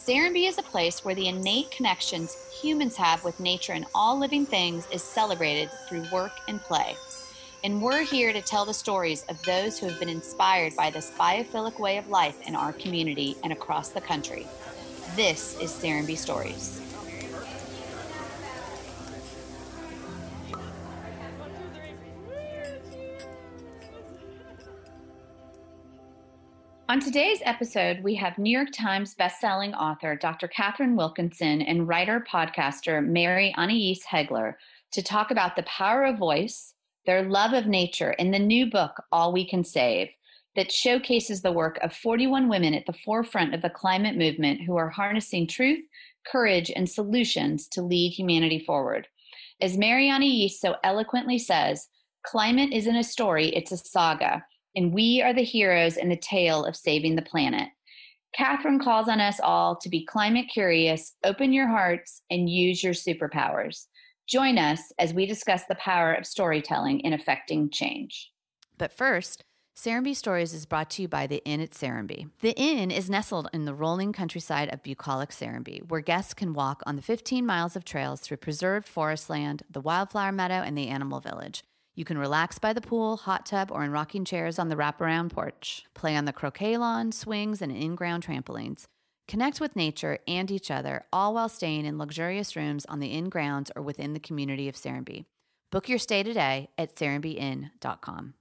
Serenbe is a place where the innate connections humans have with nature and all living things is celebrated through work and play. And we're here to tell the stories of those who have been inspired by this biophilic way of life in our community and across the country. This is Serenbe Stories. On today's episode, we have New York Times bestselling author Dr. Katharine Wilkinson and writer-podcaster Mary Annaïse Heglar to talk about the power of voice, their love of nature, and the new book, All We Can Save, that showcases the work of 41 women at the forefront of the climate movement who are harnessing truth, courage, and solutions to lead humanity forward. As Mary Annaïse so eloquently says, climate isn't a story, it's a saga. And we are the heroes in the tale of saving the planet. Katharine calls on us all to be climate curious, open your hearts, and use your superpowers. Join us as we discuss the power of storytelling in affecting change. But first, Serenbe Stories is brought to you by the Inn at Serenbe. The Inn is nestled in the rolling countryside of bucolic Serenbe, where guests can walk on the 15 miles of trails through preserved forest land, the wildflower meadow, and the animal village. You can relax by the pool, hot tub, or in rocking chairs on the wraparound porch. Play on the croquet lawn, swings, and in-ground trampolines. Connect with nature and each other, all while staying in luxurious rooms on the inn grounds or within the community of Serenbe. Book your stay today at serenbeinn.com.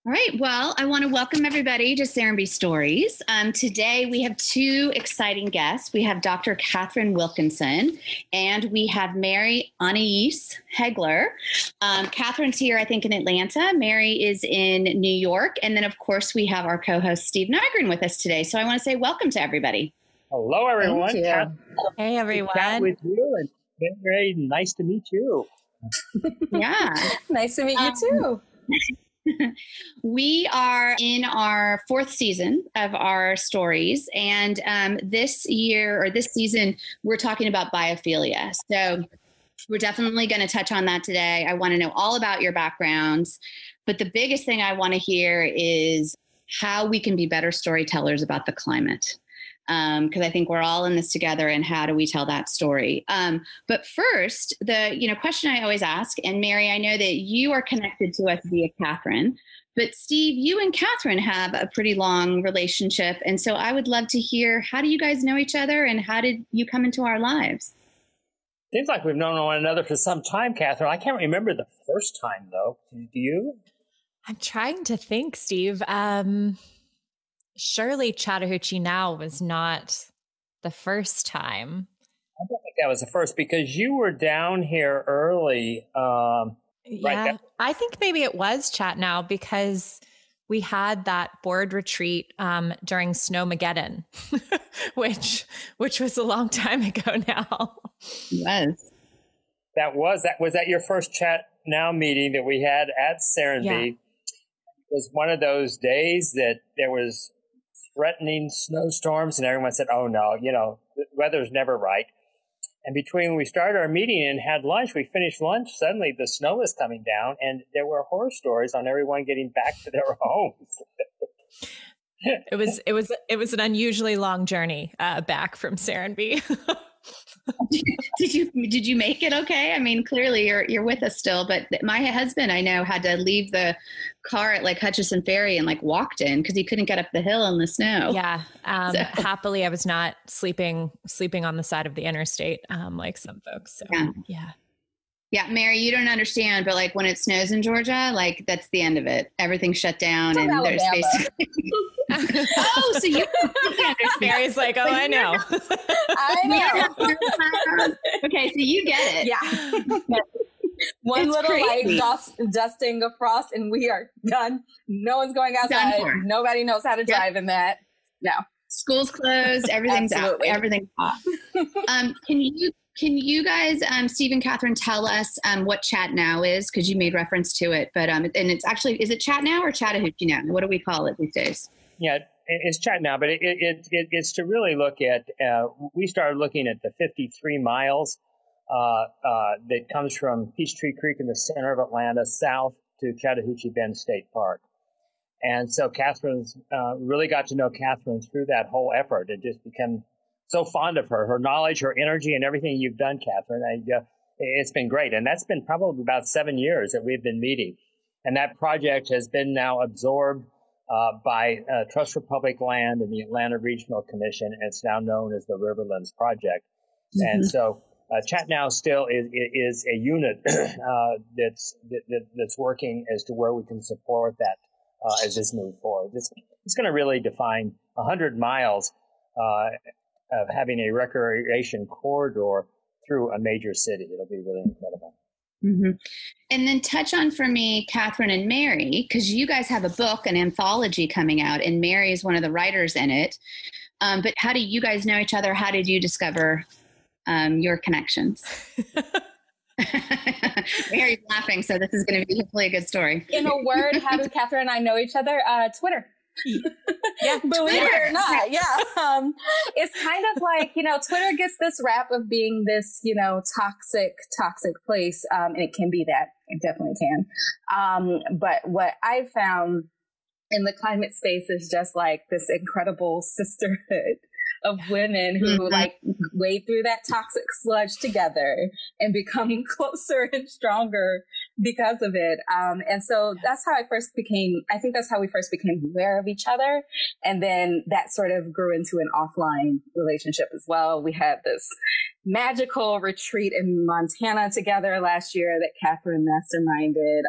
All right. Well, I want to welcome everybody to Serenbe Stories. Today, we have two exciting guests. We have Dr. Katharine Wilkinson and we have Mary Annaïse Heglar. Katharine's here, I think, in Atlanta. Mary is in New York. And then, of course, we have our co-host, Steve Nygren, with us today. So I want to say welcome to everybody. Hello, everyone. Hey, everyone. With you, and very nice to meet you. Yeah. Nice to meet you, too. We are in our fourth season of our stories, and this season, we're talking about biophilia. So we're definitely going to touch on that today. I want to know all about your backgrounds, but the biggest thing I want to hear is how we can be better storytellers about the climate. Because I think we're all in this together, and how do we tell that story? But first, the question I always ask, and Mary, I know that you are connected to us via Katharine, but Steve, you and Katharine have a pretty long relationship, and so I would love to hear, how do you guys know each other, and how did you come into our lives? Seems like we've known one another for some time, Katharine. I can't remember the first time, though. Do you? I'm trying to think, Steve. Surely Chattahoochee Now was not the first time. I don't think that was the first, because you were down here early. Yeah, I think maybe it was Chat Now, because we had that board retreat during Snowmageddon, which was a long time ago now. Yes. That was that your first Chat Now meeting that we had at Serenbe? Yeah. It was one of those days that there was threatening snowstorms, and everyone said, oh no, the weather's never right. And between when we started our meeting and had lunch, we finished lunch, suddenly the snow was coming down, and there were horror stories on everyone getting back to their homes. It was an unusually long journey back from Serenbe. Did you make it okay? I mean, clearly you're with us still, but my husband, I know, had to leave the car at Hutchison Ferry and walked in because he couldn't get up the hill in the snow. Yeah. Happily, I was not sleeping on the side of the interstate like some folks. So, yeah. Yeah, Mary, you don't understand, but when it snows in Georgia, that's the end of it. Everything's shut down, and there's basically. Oh, so you understand. Mary's like, oh, I know. I know. Okay, so you get it. Yeah. One It's little crazy. dusting of frost, and we are done. No one's going outside. Nobody knows how to drive in that. No. School's closed. Everything's Absolutely. out. Everything's off. Can you guys, Steve and Katharine, tell us what Chat Now is? Because you made reference to it, but and it's actually, is it Chat Now or Chattahoochee Now? What do we call it these days? Yeah, it's Chat Now, but it's to really look at. We started looking at the 53 miles that comes from Peachtree Creek in the center of Atlanta south to Chattahoochee Bend State Park. And so Katharine's really got to know Katharine through that whole effort. It just became so fond of her knowledge, her energy, and everything you've done, Katharine. It's been great. And that's been probably about 7 years that we've been meeting. And that project has been now absorbed by Trust for Public Land and the Atlanta Regional Commission, and it's now known as the Riverlands Project. Mm-hmm. And so Chat Now still is a unit that's working as to where we can support that as this moves forward. It's going to really define 100 miles of having a recreation corridor through a major city. It'll be really incredible. Mm-hmm. And then touch on for me, Katharine and Mary, because you guys have a book, an anthology coming out, and Mary is one of the writers in it. But how do you guys know each other? How did you discover your connections? Mary's laughing, so this is going to be hopefully a good story. In a word, how do Katharine and I know each other? Twitter. Yeah, believe it or not. Yeah. It's kind of like, Twitter gets this rap of being this, toxic place. And it can be that. It definitely can. But what I found in the climate space is just like this incredible sisterhood of women who like wade through that toxic sludge together and become closer and stronger because of it. And so that's how I think that's how we first became aware of each other. And then that sort of grew into an offline relationship as well. We had this magical retreat in Montana together last year that Katharine masterminded.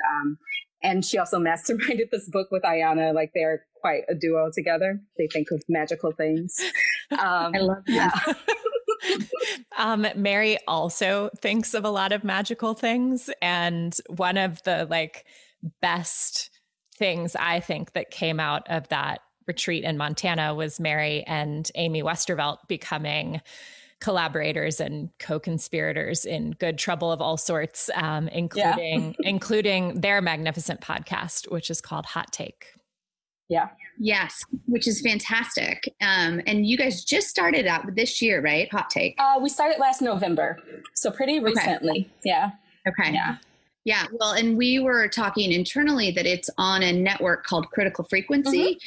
And she also masterminded this book with Ayanna. Like they're quite a duo together. They think of magical things. I love that. Mary also thinks of a lot of magical things. And one of the best things I think that came out of that retreat in Montana was Mary and Amy Westervelt becoming collaborators and co-conspirators in good trouble of all sorts, including their magnificent podcast, which is called Hot Take. Yeah. Yes, which is fantastic. And you guys just started out this year, right? Hot Take. We started last November, so pretty recently. Okay. Yeah. Okay. Yeah. Yeah. Well, and we were talking internally that it's on a network called Critical Frequency,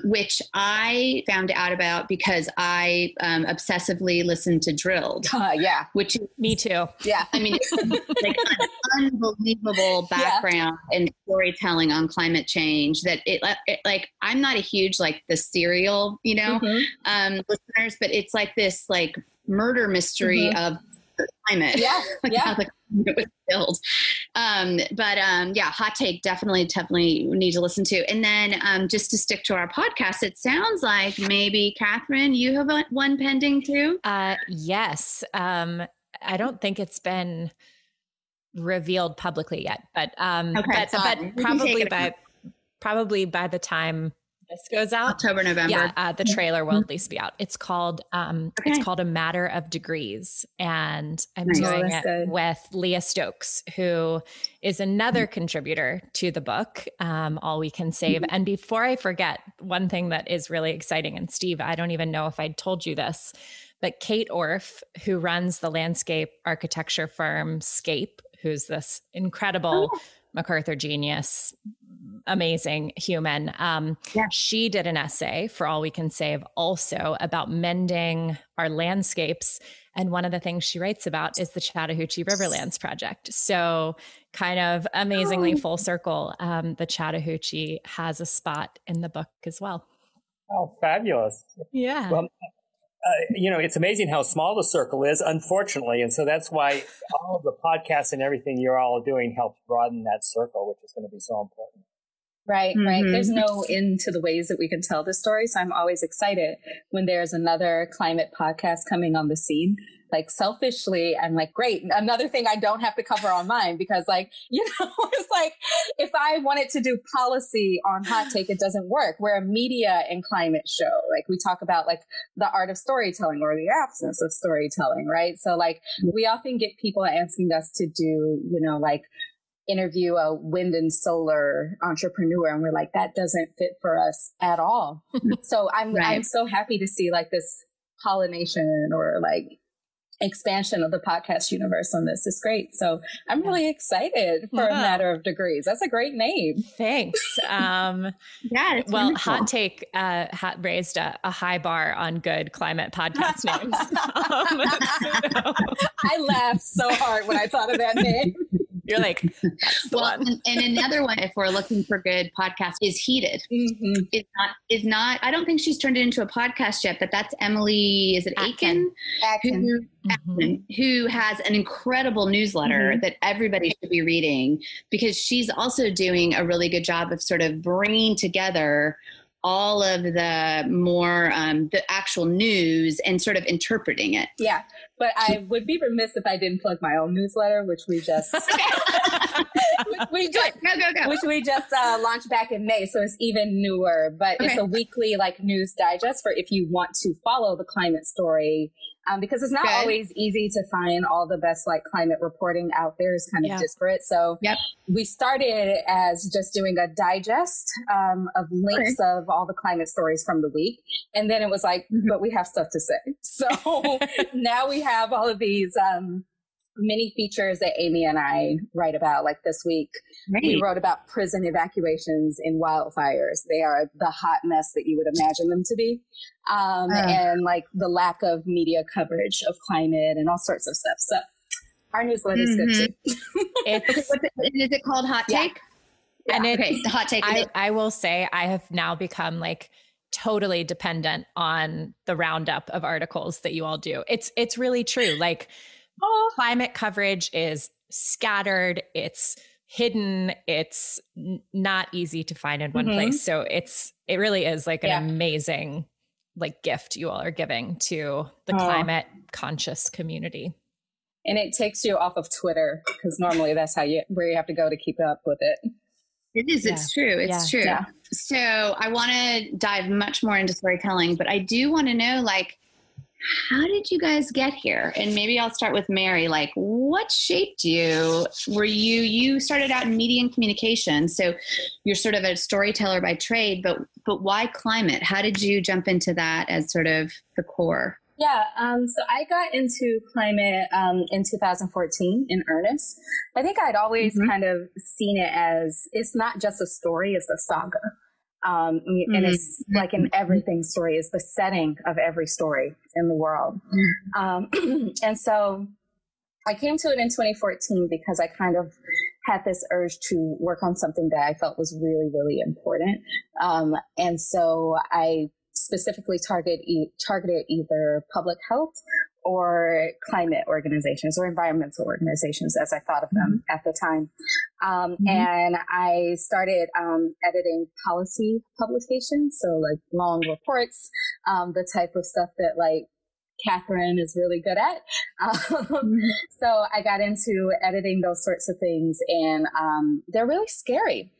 which I found out about because I obsessively listened to Drilled. Yeah. Which me too. Yeah. I mean, it's like an unbelievable background and storytelling on climate change that it I'm not a huge, the serial, listeners, but it's like this, murder mystery of the climate. Yeah. How the climate was killed. Hot Take definitely need to listen to. And then just to stick to our podcast, it sounds like maybe Katharine, you have one pending too? Yes. I don't think it's been revealed publicly yet, but probably by the time this goes out, October, November. Yeah, the trailer will at least be out. It's called it's called A Matter of Degrees, and I'm doing it with Leah Stokes, who is another contributor to the book, All We Can Save. And before I forget, one thing that is really exciting, and Steve, I don't even know if I told you this, but Kate Orff, who runs the landscape architecture firm Scape, who's this incredible MacArthur genius, amazing human. She did an essay for All We Can Save also about mending our landscapes. And one of the things she writes about is the Chattahoochee Riverlands Project. So kind of amazingly full circle, the Chattahoochee has a spot in the book as well. Oh, fabulous. Yeah. Well, it's amazing how small the circle is, unfortunately. And so that's why all of the podcasts and everything you're all doing helps broaden that circle, which is going to be so important. Right, right. There's no end to the ways that we can tell this story. So I'm always excited when there's another climate podcast coming on the scene. Selfishly, I'm great. Another thing I don't have to cover on mine because it's if I wanted to do policy on Hot Take, it doesn't work. We're a media and climate show. We talk about the art of storytelling or the absence of storytelling, right? So we often get people asking us to do, interview a wind and solar entrepreneur, and we're that doesn't fit for us at all. So I'm so happy to see this pollination or expansion of the podcast universe on this. It's great. So I'm really excited for A Matter of Degrees. That's a great name. Thanks. Well, wonderful. Hot Take raised a high bar on good climate podcast names. I laughed so hard when I thought of that name. You're like, that's the one. And another one, if we're looking for good podcast, is Heated. Mm-hmm. Is not. I don't think she's turned it into a podcast yet, but that's Emily. Is it Aiken? Who has an incredible newsletter that everybody should be reading, because she's also doing a really good job of sort of bringing together all of the more the actual news and sort of interpreting it. Yeah, but I would be remiss if I didn't plug my own newsletter, which we just which we just launched back in May, so it's even newer. But it's a weekly news digest for if you want to follow the climate story. Because it's not always easy to find all the best climate reporting out there. Is kind of disparate. So we started as just doing a digest of links of all the climate stories from the week. And then it was but we have stuff to say. So now we have all of these mini features that Amy and I write about. Like this week, we wrote about prison evacuations in wildfires. They are the hot mess that you would imagine them to be. And the lack of media coverage of climate and all sorts of stuff. So our newsletter is good too. Is it called Hot Take? Yeah. And the Hot Take. I will say I have now become totally dependent on the roundup of articles that you all do. It's really true. Climate coverage is scattered. It's hidden. It's not easy to find in one place. So it really is an amazing gift you all are giving to the climate conscious community. And it takes you off of Twitter, because normally that's where you have to go to keep up with it. It is. Yeah. It's true. It's true. Yeah. So I want to dive much more into storytelling, but I do want to know, how did you guys get here? And maybe I'll start with Mary. What shaped you? You started out in media and communication, so you're sort of a storyteller by trade, but why climate? How did you jump into that as sort of the core? Yeah, so I got into climate in 2014 in earnest. I think I'd always kind of seen it as, it's not just a story, it's a saga. And it's in everything story is the setting of every story in the world. And so I came to it in 2014 because I kind of had this urge to work on something that I felt was really, really important. And so I specifically targeted either public health or climate organizations or environmental organizations, as I thought of them at the time. And I started editing policy publications, so long reports, the type of stuff that Katharine is really good at. So I got into editing those sorts of things, and they're really scary.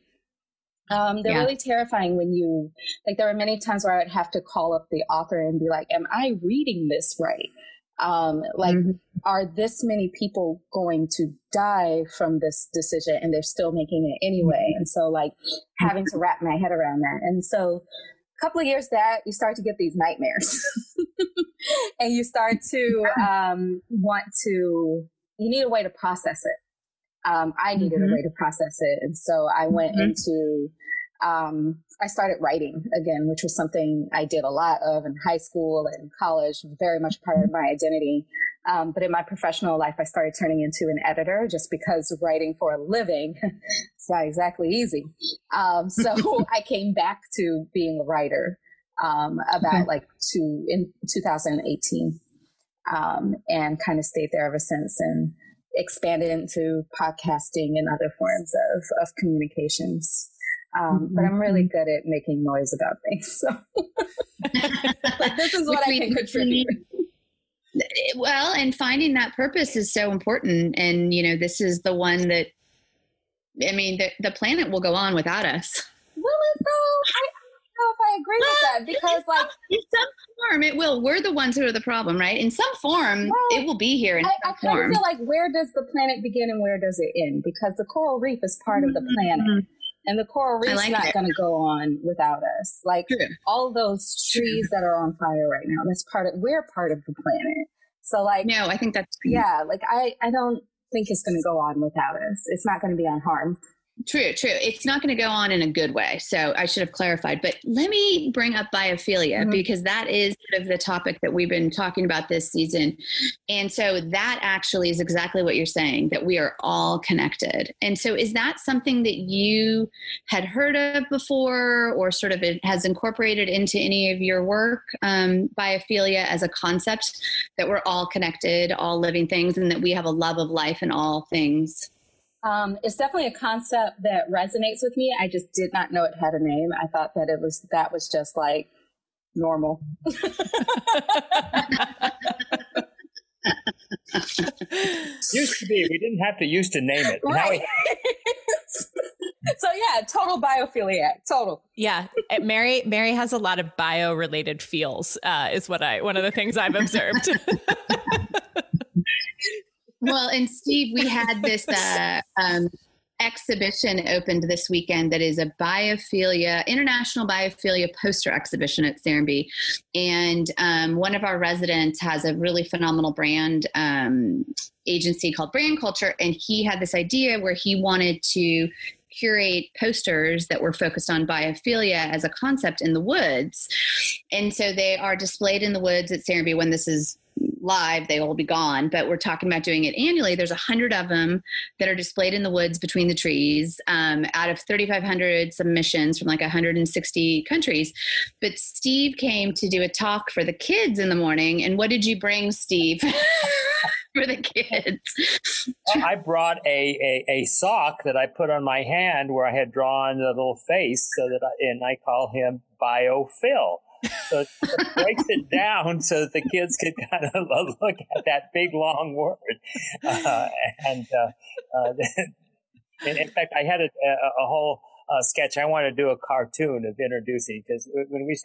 They're really terrifying when you, there were many times where I would have to call up the author and be like, am I reading this right? Are this many people going to die from this decision, and they're still making it anyway? And so having to wrap my head around that. And so a couple of years that you start to get these nightmares and you start to you need a way to process it. I needed a way to process it. And so I went into, I started writing again, which was something I did a lot of in high school and college, very much part of my identity. But in my professional life, I started turning into an editor just because writing for a living, it's not exactly easy. So I came back to being a writer, in 2018, and kind of stayed there ever since, and expanded into podcasting and other forms of communications. But I'm really good at making noise about things. So this is what I can contribute. Well, and finding that purpose is so important. And, this is the one that, the planet will go on without us. Will it though? I don't know if I agree with that, because in some form it will. We're the ones who are the problem, right? In some form, it will be here in some form. I kind of feel where does the planet begin and where does it end? Because the coral reef is part of the planet. And the coral reef's not going to go on without us. All those trees that are on fire right now, we're part of the planet. So like, no, I think that's yeah, like I don't think it's going to go on without us. It's not going to be unharmed. True. It's not going to go on in a good way. So I should have clarified. But let me bring up biophilia because that is sort of the topic that we've been talking about this season. And so that actually is exactly what you're saying, that we are all connected. And so is that something that you had heard of before, or sort of it has incorporated into any of your work, biophilia as a concept, that we're all connected, all living things, and that we have a love of life in all things? It's definitely a concept that resonates with me. I just did not know it had a name. I thought that that was just like normal. Used to be. We didn't have to used to name it. Right. So yeah, total biophiliac. Total. Yeah. Mary has a lot of bio related feels, is one of the things I've observed. Well, and Steve, we had this exhibition opened this weekend that is a international biophilia poster exhibition at Serenbe. And one of our residents has a really phenomenal brand agency called Brand Culture. And he had this idea where he wanted to curate posters that were focused on biophilia as a concept in the woods. And so they are displayed in the woods at Serenbe. When this is live, they will be gone, but we're talking about doing it annually. There's 100 of them that are displayed in the woods between the trees, out of 3,500 submissions from like 160 countries. But Steve came to do a talk for the kids in the morning. And what did you bring, Steve? For the kids? I brought a sock that I put on my hand where I had drawn a little face, and I call him Biophil. So it breaks it down so that the kids could kind of look at that big long word. And in fact, I had a whole sketch. I wanted to do a cartoon of introducing, because when we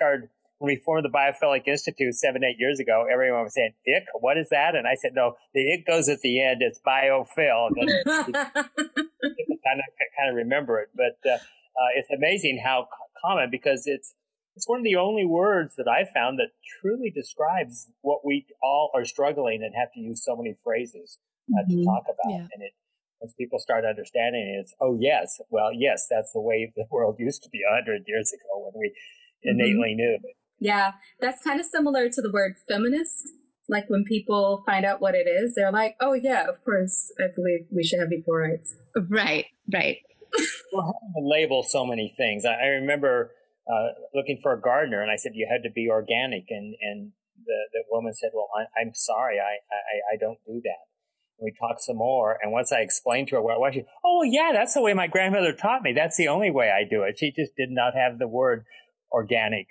formed the Biophilic Institute 7-8 years ago, everyone was saying, "Ick, what is that?" And I said, "No, the ick goes at the end. It's biophil." And kind of remember it. But it's amazing how common, because it's one of the only words that I found that truly describes what we all are struggling and have to use so many phrases to talk about. Yeah. And once people start understanding it, it's, oh, yes, well, yes, that's the way the world used to be 100 years ago when we innately knew it. Yeah, that's kind of similar to the word feminist. Like when people find out what it is, they're like, oh, yeah, of course, I believe we should have equal rights. Right. We're having to label so many things. I remember looking for a gardener, and I said, you had to be organic. And the woman said, well, I'm sorry, I don't do that. And we talked some more. And once I explained to her what it was, she, oh, yeah, that's the way my grandmother taught me. That's the only way I do it. She just did not have the word organic.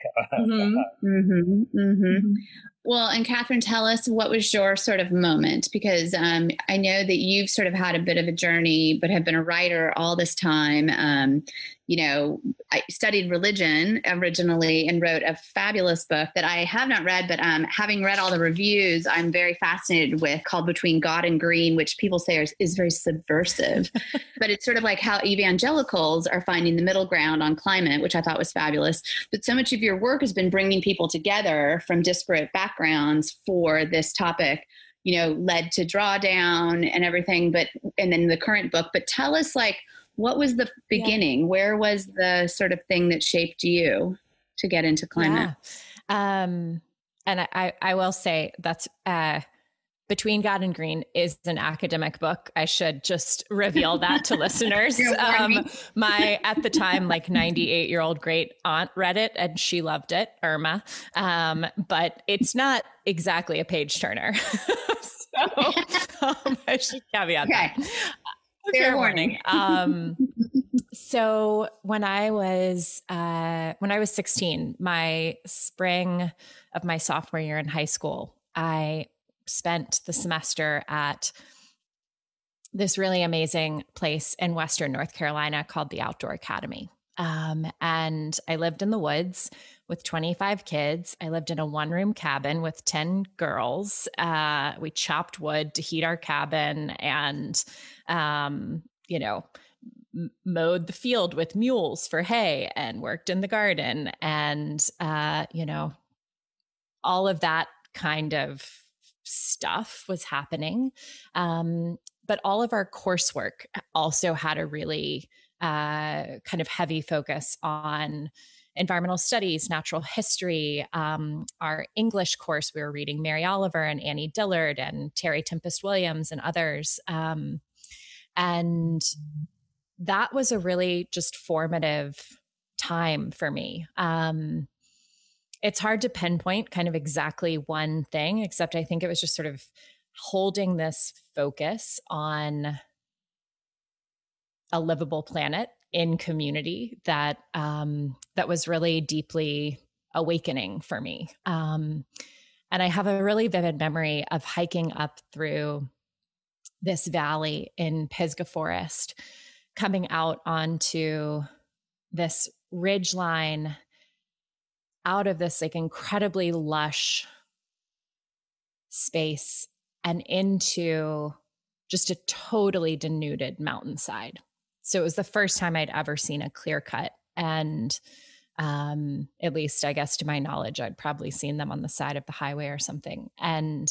Well, and Katharine, tell us, what was your sort of moment? Because I know that you've sort of had a bit of a journey, but have been a writer all this time. I studied religion originally and wrote a fabulous book that I have not read, but having read all the reviews, I'm very fascinated with, called Between God and Green, which people say is very subversive. But it's sort of like how evangelicals are finding the middle ground on climate, which I thought was fabulous. But so much of your work has been bringing people together from disparate backgrounds for this topic, led to Drawdown and everything, and then the current book. But tell us, what was the beginning? Yeah. Where was the sort of thing that shaped you to get into climate? Yeah. And I will say that's Between God and Green is an academic book. I should just reveal that to listeners. My, at the time, 98-year-old great aunt read it and she loved it, Irma. But it's not exactly a page turner. So I should caveat that. Fair warning. So when I was 16, my spring of my sophomore year in high school, I spent the semester at this really amazing place in Western North Carolina called the Outdoor Academy. And I lived in the woods with 25 kids. I lived in a one-room cabin with 10 girls. We chopped wood to heat our cabin and, mowed the field with mules for hay and worked in the garden. And, all of that kind of stuff was happening. But all of our coursework also had a really kind of heavy focus on environmental studies, natural history. Our English course, we were reading Mary Oliver and Annie Dillard and Terry Tempest Williams and others. And that was a really just formative time for me. It's hard to pinpoint kind of exactly one thing, except I think it was just sort of holding this focus on a livable planet in community that that was really deeply awakening for me. And I have a really vivid memory of hiking up through this valley in Pisgah Forest, coming out onto this ridgeline out of this like incredibly lush space and into just a totally denuded mountainside. So it was the first time I'd ever seen a clear cut. And at least, I guess, to my knowledge, I'd probably seen them on the side of the highway or something. And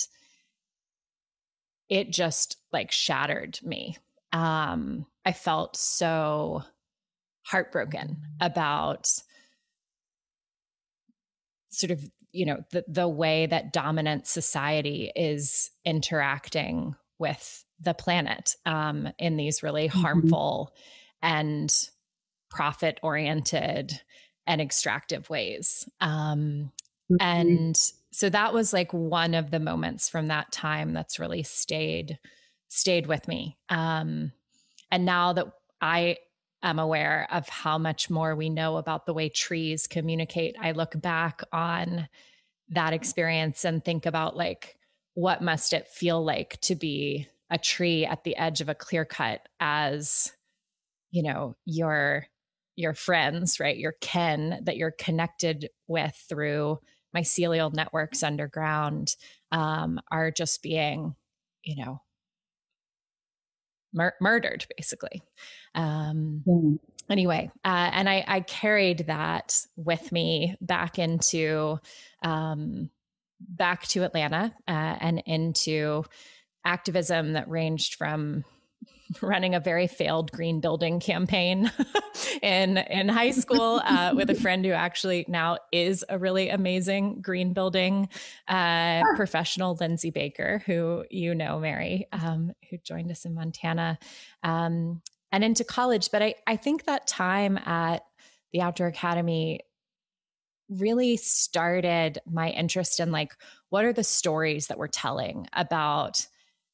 it just like shattered me. I felt so heartbroken about sort of, the way that dominant society is interacting with the planet in these really harmful and profit-oriented and extractive ways. And so that was like one of the moments from that time that's really stayed with me. And now that I am aware of how much more we know about the way trees communicate, I look back on that experience and think about like, what must it feel like to be a tree at the edge of a clear cut as, your friends, right? Your kin that you're connected with through mycelial networks underground are just being, murdered basically. Anyway, and I carried that with me back to Atlanta and into activism that ranged from running a very failed green building campaign in high school with a friend who actually now is a really amazing green building professional, Lindsay Baker, who Mary, who joined us in Montana, and into college. But I think that time at the Outdoor Academy really started my interest in like, what are the stories that we're telling about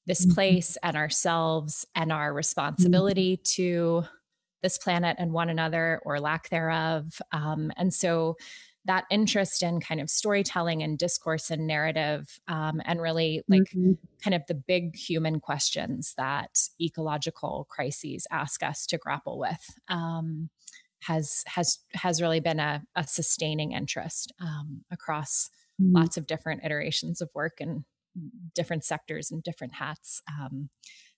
this place and ourselves and our responsibility to this planet and one another, or lack thereof. And so that interest in kind of storytelling and discourse and narrative, and really like kind of the big human questions that ecological crises ask us to grapple with, has really been a sustaining interest across lots of different iterations of work and different sectors and different hats,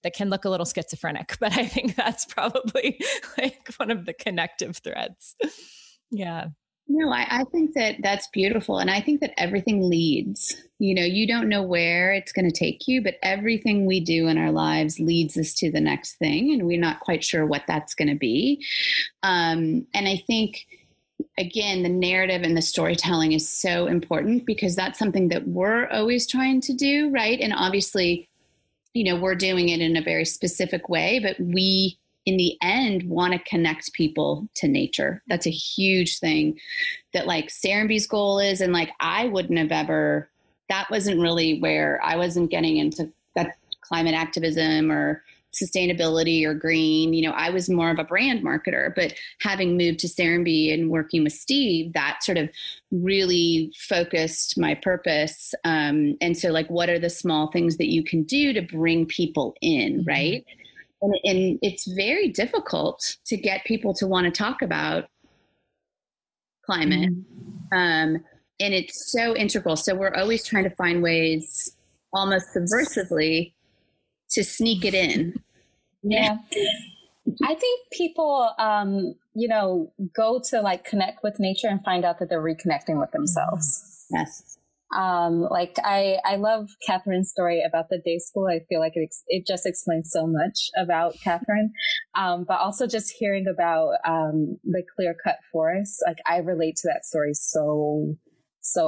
that can look a little schizophrenic, but I think that's probably like one of the connective threads. Yeah. No, I think that that's beautiful. And I think that everything leads. You don't know where it's going to take you, but everything we do in our lives leads us to the next thing. And we're not quite sure what that's going to be. And I think, again, the narrative and the storytelling is so important because that's something that we're always trying to do, right? And obviously, we're doing it in a very specific way, but we, in the end, want to connect people to nature. That's a huge thing that like Serenbe's goal is. And like, I wouldn't have ever, that wasn't really where I wasn't getting into that climate activism or sustainability or green. I was more of a brand marketer, but having moved to Serenbe and working with Steve, that sort of really focused my purpose. And so like, what are the small things that you can do to bring people in, right? And it's very difficult to get people to want to talk about climate. And it's so integral. So we're always trying to find ways almost subversively to sneak it in. Yeah. I think people, go to like connect with nature and find out that they're reconnecting with themselves. Yes. I love Katharine's story about the day school. I feel like it just explains so much about Katharine. But also just hearing about the clear cut forest, like I relate to that story so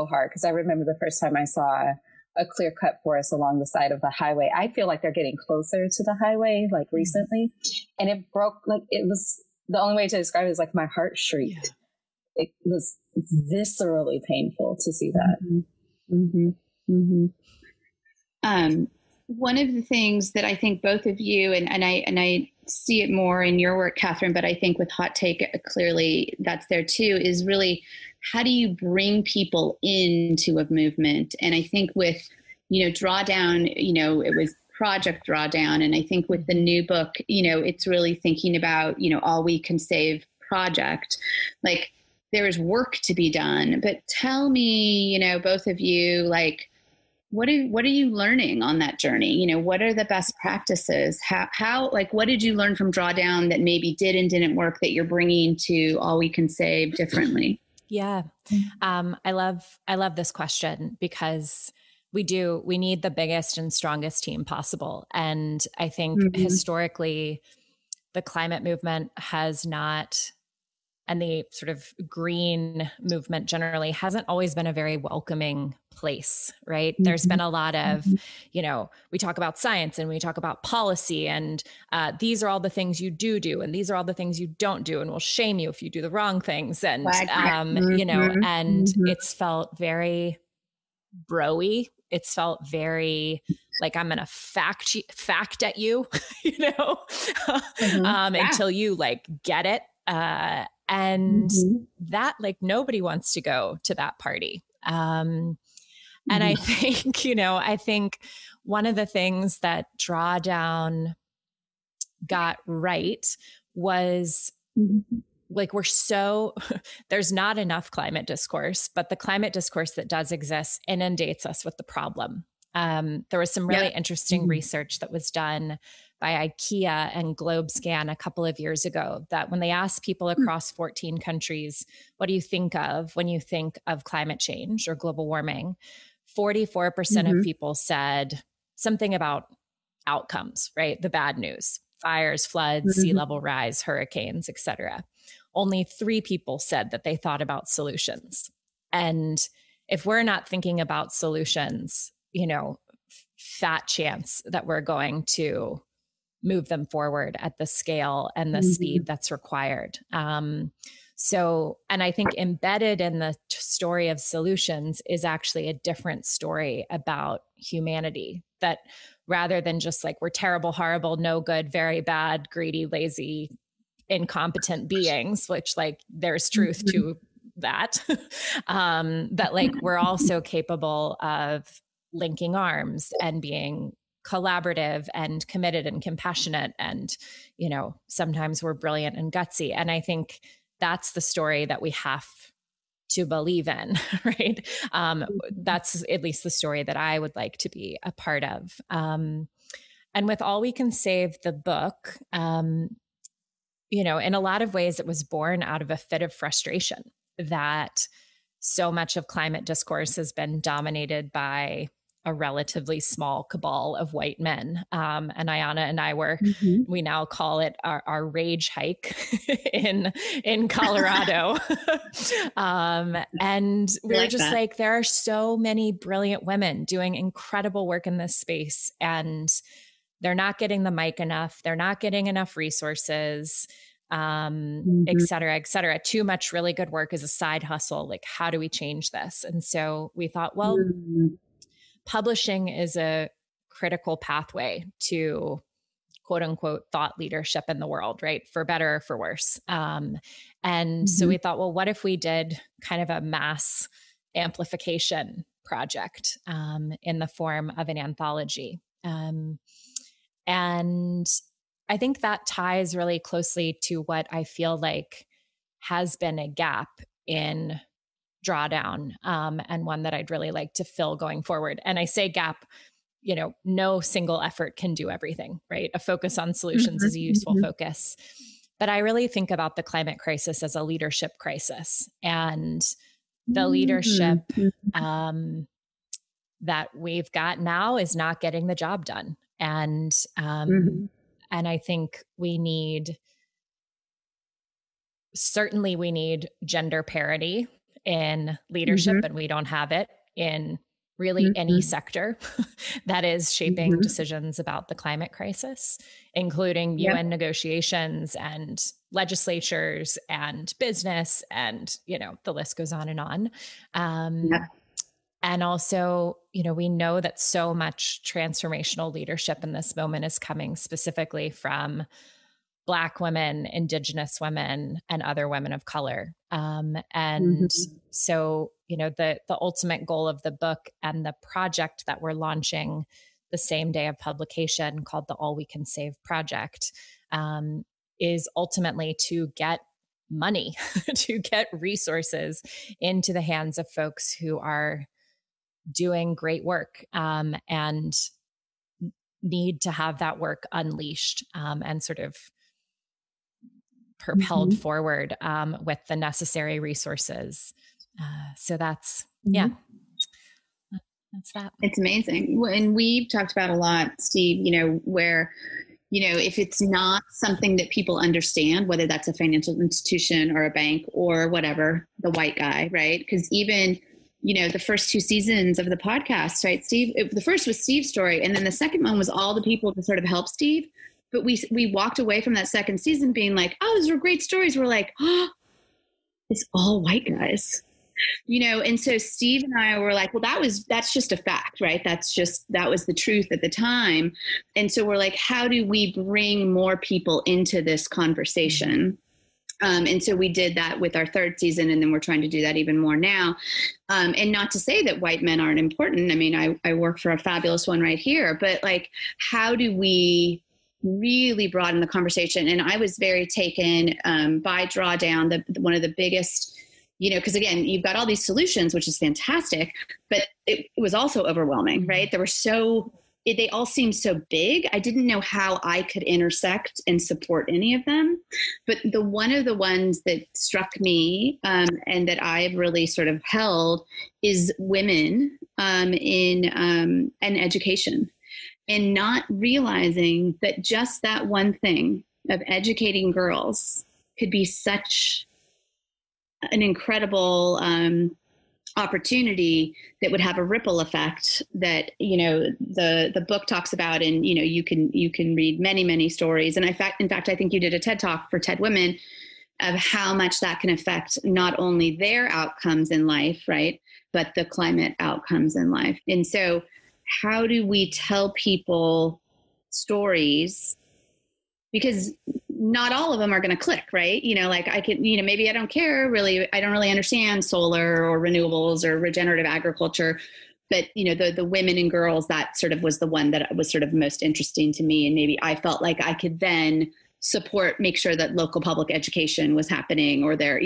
hard, because I remember the first time I saw a clear cut forest along the side of the highway. I feel like they're getting closer to the highway, like recently, and it broke. Like it was the only way to describe it is like my heart shrieked. Yeah. It was viscerally painful to see that. Mm-hmm. Mm-hmm. One of the things that I think both of you, and I see it more in your work, Katharine, but I think with Hot Take, clearly that's there too, is really how do you bring people into a movement? And I think with, Drawdown, it was Project Drawdown. And I think with the new book, it's really thinking about, All We Can Save Project. Like, there is work to be done, but tell me, both of you, like, what are you learning on that journey? What are the best practices? How, like, what did you learn from Drawdown that maybe did and didn't work that you're bringing to All We Can Save differently? Yeah. I love this question because we need the biggest and strongest team possible. And I think historically the climate movement has not, and the sort of green movement generally hasn't always been a very welcoming place, right? There's been a lot of, we talk about science and we talk about policy and these are all the things you do and these are all the things you don't do, and we'll shame you if you do the wrong things. And, and it's felt very bro-y. It's felt very like I'm going to fact at you, until you like get it. And that, like, nobody wants to go to that party. And I think, I think one of the things that Drawdown got right was like, there's not enough climate discourse, but the climate discourse that does exist inundates us with the problem. There was some really interesting research that was done by IKEA and GlobeScan a couple of years ago that when they asked people across 14 countries, what do you think of when you think of climate change or global warming? 44% of people said something about outcomes, right? The bad news, fires, floods, sea level rise, hurricanes, etc. Only 3 people said that they thought about solutions. And if we're not thinking about solutions, fat chance that we're going to move them forward at the scale and the speed that's required. And I think embedded in the story of solutions is actually a different story about humanity, that rather than just like, we're terrible, horrible, no good, very bad, greedy, lazy, incompetent beings, which like there's truth to that, that like we're also capable of linking arms and being collaborative and committed and compassionate. And, sometimes we're brilliant and gutsy. And I think that's the story that we have to believe in, right? That's at least the story that I would like to be a part of. And with All We Can Save, the book, in a lot of ways, it was born out of a fit of frustration that so much of climate discourse has been dominated by a relatively small cabal of white men. And Ayana and I we now call it our rage hike in Colorado. And we were just like, there are so many brilliant women doing incredible work in this space, and they're not getting the mic enough. They're not getting enough resources, et cetera, et cetera. Too much really good work is a side hustle. Like, how do we change this? And so we thought, well, publishing is a critical pathway to quote unquote thought leadership in the world, right? For better or for worse. So we thought, well, what if we did kind of a mass amplification project in the form of an anthology? And I think that ties really closely to what I feel like has been a gap in Drawdown, and one that I'd really like to fill going forward. And I say gap, no single effort can do everything, right? A focus on solutions is a useful focus. But I really think about the climate crisis as a leadership crisis. And the leadership that we've got now is not getting the job done. And I think certainly we need gender parity in leadership, and we don't have it in really any sector that is shaping decisions about the climate crisis, including UN negotiations and legislatures and business, and, the list goes on and on. And also, we know that so much transformational leadership in this moment is coming specifically from Black women, Indigenous women, and other women of color. So, the ultimate goal of the book and the project that we're launching the same day of publication, called the All We Can Save Project, is ultimately to get money, to get resources into the hands of folks who are doing great work, and need to have that work unleashed, and sort of propelled forward, with the necessary resources. So that's that. It's amazing. And we've talked about a lot, Steve, where, if it's not something that people understand, whether that's a financial institution or a bank or whatever, the white guy, right? Because even, the first 2 seasons of the podcast, right, Steve, the first was Steve's story. And then the second one was all the people to sort of help Steve. But we walked away from that second season being like, oh, those were great stories. We're like, oh, it's all white guys, And so Steve and I were like, well, that's just a fact, right? that was the truth at the time. And so we're like, how do we bring more people into this conversation? And so we did that with our 3rd season, and then we're trying to do that even more now. And not to say that white men aren't important. I mean, I work for a fabulous one right here, but like, how do we really broaden the conversation? And I was very taken by Drawdown, one of the biggest, because again, you've got all these solutions, which is fantastic, but it was also overwhelming, right? They all seemed so big. I didn't know how I could intersect and support any of them. But one of the ones that struck me, and that I've really sort of held, is women in education. And not realizing that just that one thing of educating girls could be such an incredible opportunity that would have a ripple effect that, the book talks about. And, you can read many, many stories. And in fact, I think you did a TED Talk for TED Women of how much that can affect not only their outcomes in life, right, but the climate outcomes in life. And so how do we tell people stories? Because not all of them are going to click, right? Like I can, maybe I don't care really. I don't really understand solar or renewables or regenerative agriculture, but the women and girls, that sort of was the one that was sort of most interesting to me. And maybe I felt like I could then make sure that local public education was happening or there,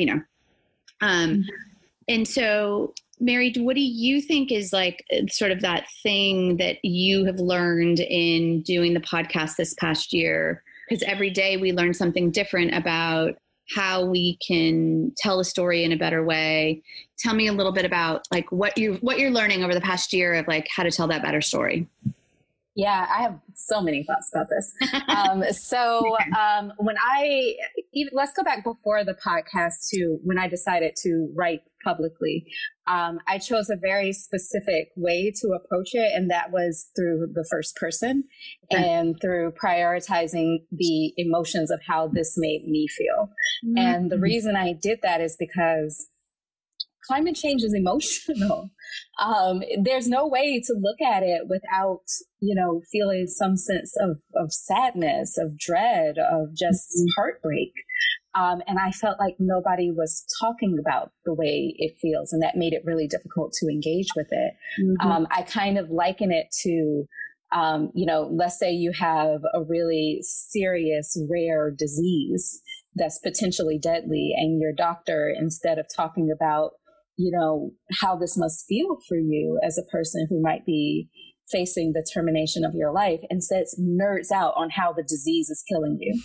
and so Mary, what do you think is like sort of that thing that you have learned in doing the podcast this past year? Because every day we learn something different about how we can tell a story in a better way. Tell me a little bit about like what you're learning over the past year of like how to tell that better story. Yeah, I have so many thoughts about this. Let's go back before the podcast to when I decided to write publicly. I chose a very specific way to approach it, and that was through the first person and through prioritizing the emotions of how this made me feel. Mm-hmm. And the reason I did that is because climate change is emotional. There's no way to look at it without, feeling some sense of sadness, of dread, of just heartbreak. And I felt like nobody was talking about the way it feels, and that made it really difficult to engage with it. Mm-hmm. I kind of liken it to, let's say you have a really serious, rare disease that's potentially deadly, and your doctor, instead of talking about, how this must feel for you as a person who might be facing the termination of your life, instead nerds out on how the disease is killing you.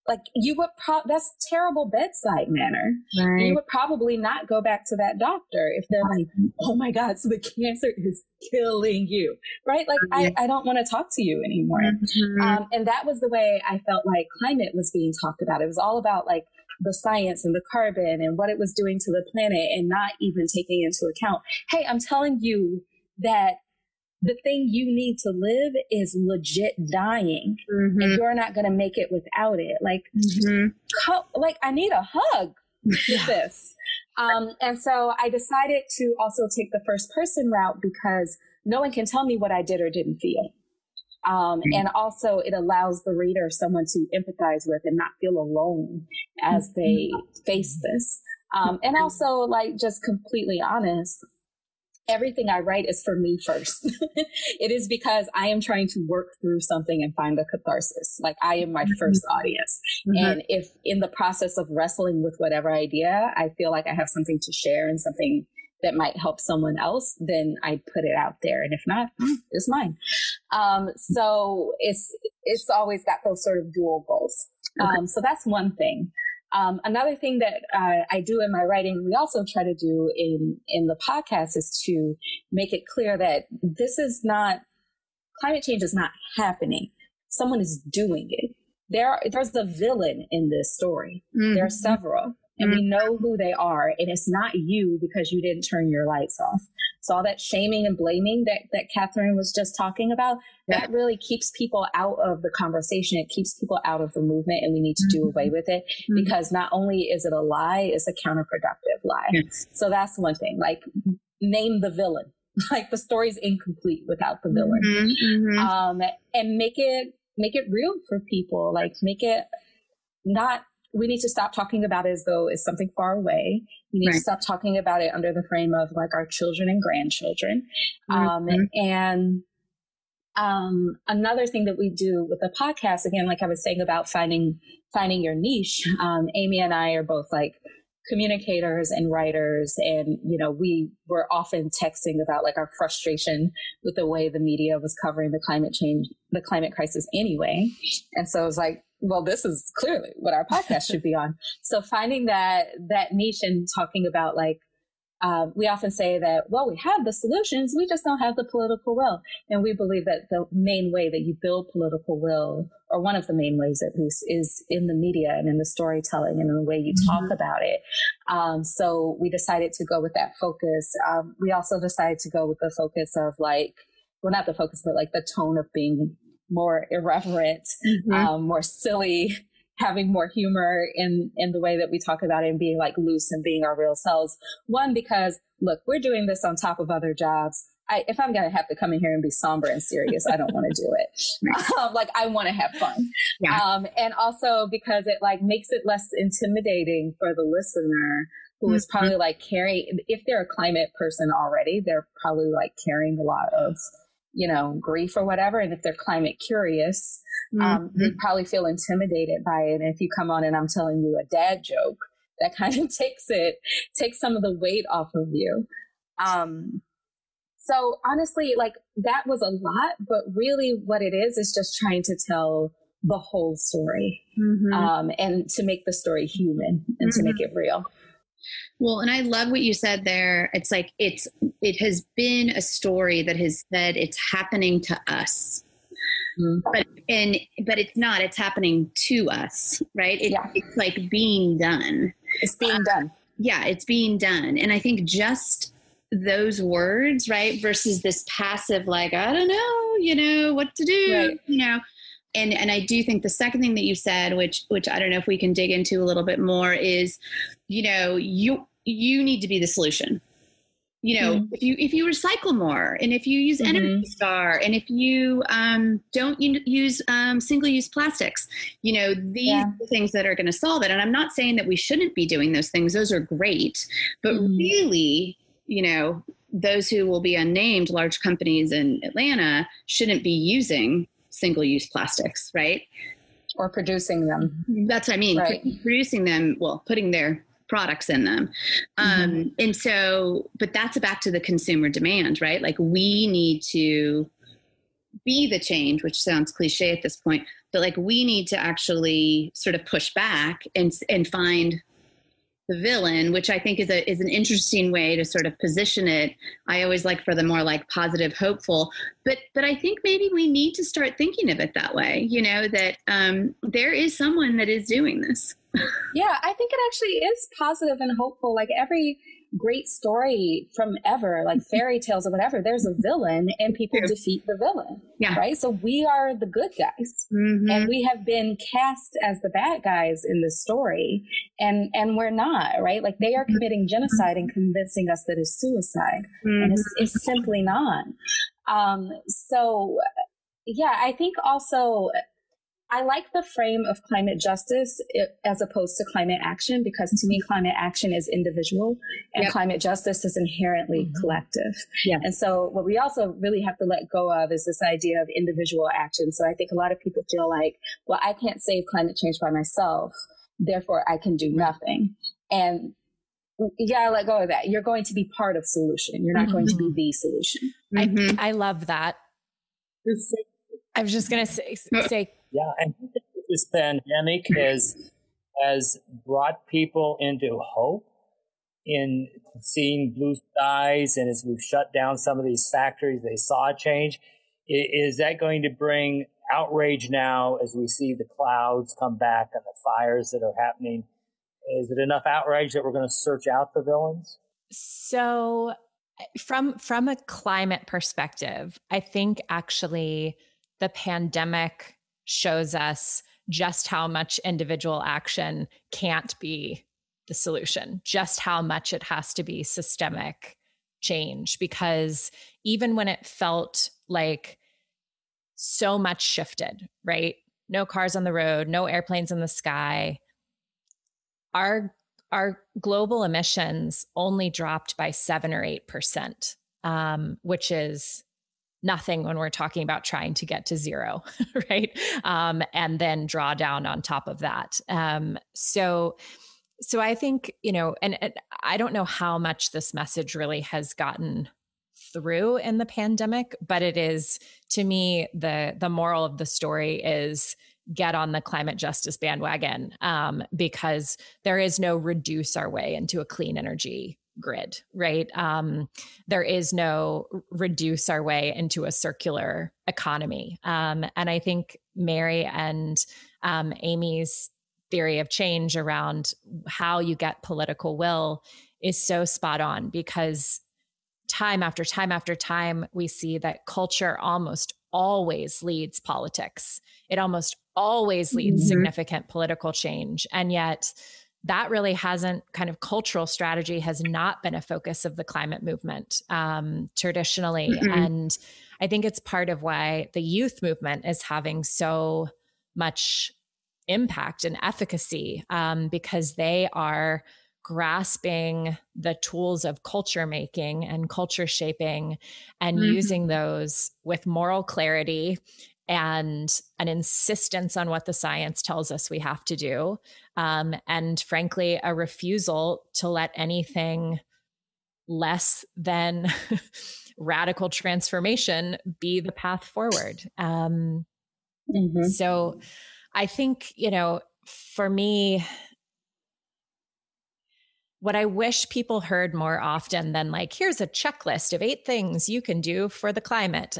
like you would that's terrible bedside manner. Right. You would probably not go back to that doctor if they're like, oh my God, so the cancer is killing you, right? Like, I don't want to talk to you anymore. Mm-hmm. And that was the way I felt like climate was being talked about. It was all about like the science and the carbon and what it was doing to the planet, and not even taking into account, hey, I'm telling you that the thing you need to live is legit dying, mm-hmm. and you're not going to make it without it. Like, mm-hmm. Like I need a hug with this. And so I decided to also take the first person route, because no one can tell me what I did or didn't feel. And also it allows the reader someone to empathize with and not feel alone as they face this. And also, like, just completely honest, everything I write is for me first. It is because I am trying to work through something and find a catharsis. Like, I am my first audience. Mm-hmm. And if in the process of wrestling with whatever idea, I feel like I have something to share and something that might help someone else, then I put it out there. And if not, it's mine. So it's always got those sort of dual goals. Okay. So that's one thing. Another thing that I do in my writing, we also try to do in the podcast, is to make it clear that this is not, climate change is not happening. Someone is doing it. There's a villain in this story. Mm-hmm. There are several. And we know who they are. And it's not you because you didn't turn your lights off. So all that shaming and blaming that Katharine was just talking about, that really keeps people out of the conversation. It keeps people out of the movement, and we need to do away with it, because not only is it a lie, it's a counterproductive lie. Yes. So that's one thing. Like, name the villain. Like, the story's incomplete without the villain. Mm-hmm. And make it real for people. Like, make it not. We need to stop talking about it as though it's something far away. We need to stop talking about it under the frame of like our children and grandchildren. And another thing that we do with the podcast, again, like I was saying about finding your niche, Amy and I are both like communicators and writers. And, you know, we were often texting about like our frustration with the way the media was covering the climate crisis anyway. And so it was like, well, this is clearly what our podcast should be on. So finding that niche and talking about like, we often say that, well, we have the solutions, we just don't have the political will. And we believe that the main way that you build political will, or one of the main ways at least, is in the media and in the storytelling and in the way you talk about it. So we decided to go with that focus. We also decided to go with the focus of like, well, not the focus, but like the tone of being more irreverent, more silly, having more humor in the way that we talk about it, and being like loose and being our real selves. One, because look, we're doing this on top of other jobs. If I'm going to have to come in here and be somber and serious, I don't want to do it. Like, I want to have fun. Yeah. And also because it like makes it less intimidating for the listener, who is probably like carrying, if they're a climate person already, they're probably like carrying a lot of, you know, grief or whatever. And if they're climate curious, they probably feel intimidated by it. And if you come on and I'm telling you a dad joke, that kind of takes some of the weight off of you. So honestly, like, that was a lot, but really what it is just trying to tell the whole story, and to make the story human and to make it real. Well, and I love what you said there. It's like, it has been a story that has said it's happening to us, but it's not, it's happening to us, right? It's like being done. It's being done. Yeah, it's being done. And I think just those words, right, versus this passive, like, I don't know, you know, what to do, right, you know. And I do think the second thing that you said, which I don't know if we can dig into a little bit more, is, you know, you need to be the solution. You know, if you recycle more, and if you use Energy Star, and if you don't use single-use plastics, you know, these are the things that are going to solve it. And I'm not saying that we shouldn't be doing those things. Those are great. But really, you know, those who will be unnamed, large companies in Atlanta, shouldn't be using single-use plastics, right? Or producing them. That's what I mean. Right. Producing them, well, putting their products in them. And so, but that's back to the consumer demand, right? Like, we need to be the change, which sounds cliche at this point, but like we need to actually sort of push back and find the villain, which I think is an interesting way to sort of position it. I always like for the more like positive, hopeful, but I think maybe we need to start thinking of it that way, you know, that there is someone that is doing this. Yeah, I think it actually is positive and hopeful. Like every great story from ever, like fairy tales or whatever, there's a villain and people defeat the villain. Yeah. Right. So we are the good guys and we have been cast as the bad guys in this story and we're not, right? Like they are committing genocide and convincing us that it's suicide and it's simply not. So yeah, I think also I like the frame of climate justice as opposed to climate action, because to me, climate action is individual and climate justice is inherently collective. Yeah. And so what we also really have to let go of is this idea of individual action. So I think a lot of people feel like, well, I can't save climate change by myself, therefore I can do nothing. And you gotta let go of that. You're going to be part of solution. You're not going to be the solution. I love that. I was just going to say, yeah, and this pandemic has brought people into hope in seeing blue skies, and as we've shut down some of these factories, they saw a change. Is that going to bring outrage now as we see the clouds come back and the fires that are happening? Is it enough outrage that we're going to search out the villains? So from a climate perspective, I think actually the pandemic shows us just how much individual action can't be the solution, just how much it has to be systemic change. Because even when it felt like so much shifted, right? No cars on the road, no airplanes in the sky, our global emissions only dropped by 7 or 8%, which is nothing when we're talking about trying to get to zero, right? And then draw down on top of that. So I think, you know, and I don't know how much this message really has gotten through in the pandemic, but it is, to me, the moral of the story is get on the climate justice bandwagon, because there is no reduce our way into a clean energy grid, right? There is no reduce our way into a circular economy. And I think Mary and Amy's theory of change around how you get political will is so spot on, because time after time after time, we see that culture almost always leads politics. It almost always leads significant political change. And yet that really hasn't, kind of cultural strategy has not been a focus of the climate movement traditionally. And I think it's part of why the youth movement is having so much impact and efficacy, because they are grasping the tools of culture making and culture shaping and using those with moral clarity and an insistence on what the science tells us we have to do. And frankly, a refusal to let anything less than radical transformation be the path forward. So I think, you know, for me, what I wish people heard more often than like, here's a checklist of 8 things you can do for the climate.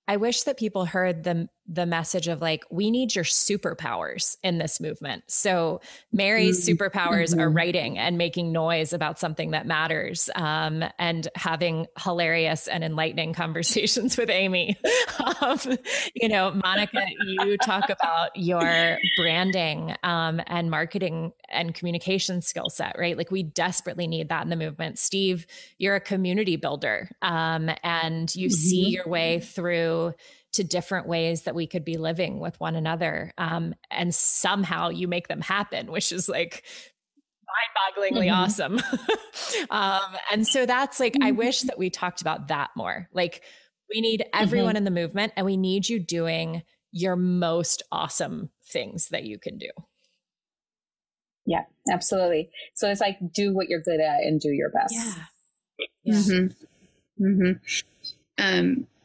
I wish that people heard the message of like, we need your superpowers in this movement. So Mary's superpowers are writing and making noise about something that matters, and having hilarious and enlightening conversations with Amy. You know, Monica, you talk about your branding and marketing and communication skill set, right? Like we desperately need that in the movement. Steve, you're a community builder, and you see your way through to different ways that we could be living with one another. And somehow you make them happen, which is like mind-bogglingly awesome. And so that's like, I wish that we talked about that more. Like we need everyone in the movement, and we need you doing your most awesome things that you can do. Yeah, absolutely. So it's like, do what you're good at and do your best. Yeah.